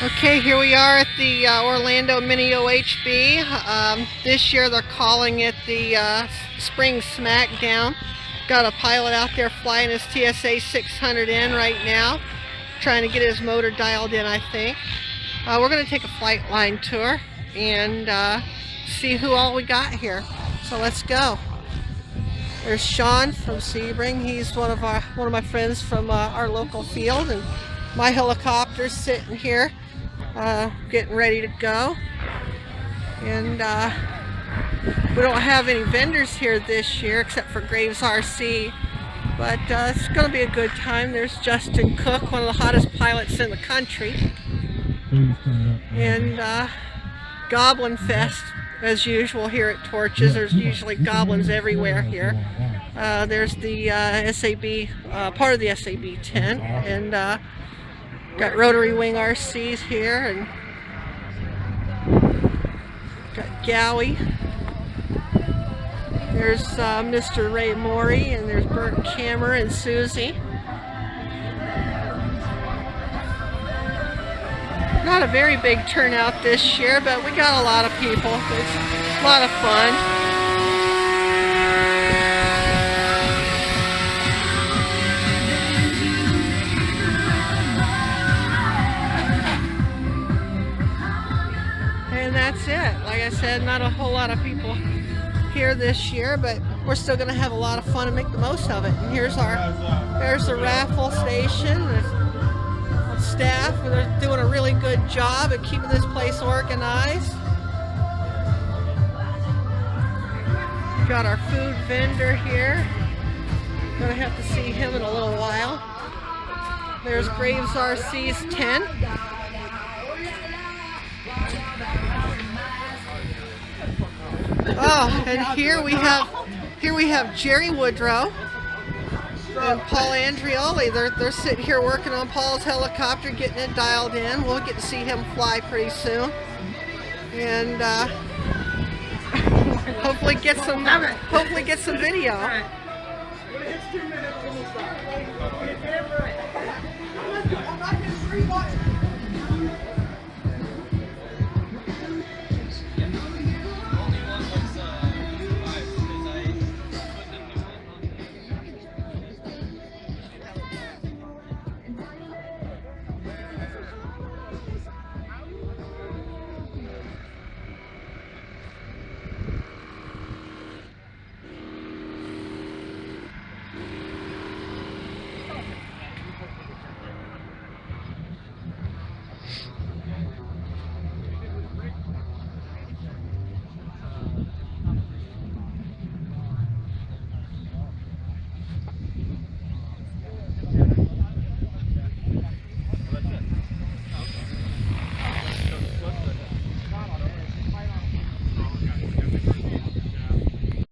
Okay, here we are at the Orlando Mini OHB. This year they're calling it the Spring Smackdown. Got a pilot out there flying his TSA 600 in right now, trying to get his motor dialed in, I think. We're going to take a flight line tour and see who all we got here. So let's go. There's Sean from Sebring. He's one of my friends from our local field, and my helicopter's sitting here, getting ready to go. And we don't have any vendors here this year except for Graves RC, but it's going to be a good time. There's Justin Cook, one of the hottest pilots in the country, and Goblin Fest as usual here at Torches. There's usually goblins everywhere here. There's the SAB, part of the SAB tent, and got Rotary Wing RCs here, and got Gowie. There's Mr. Ray Morey, and there's Bert Kammer and Susie. Not a very big turnout this year, but we got a lot of people. It's a lot of fun. And that's it. Like I said, not a whole lot of people here this year, but we're still going to have a lot of fun and make the most of it. And there's the raffle station. There's staff, they're doing a really good job at keeping this place organized. Got our food vendor here. Gonna have to see him in a little while. There's Graves RC's tent. Oh, and here we have Jerry Woodrow and Paul Andrioli. They're sitting here working on Paul's helicopter, getting it dialed in. We'll get to see him fly pretty soon, and hopefully get some video.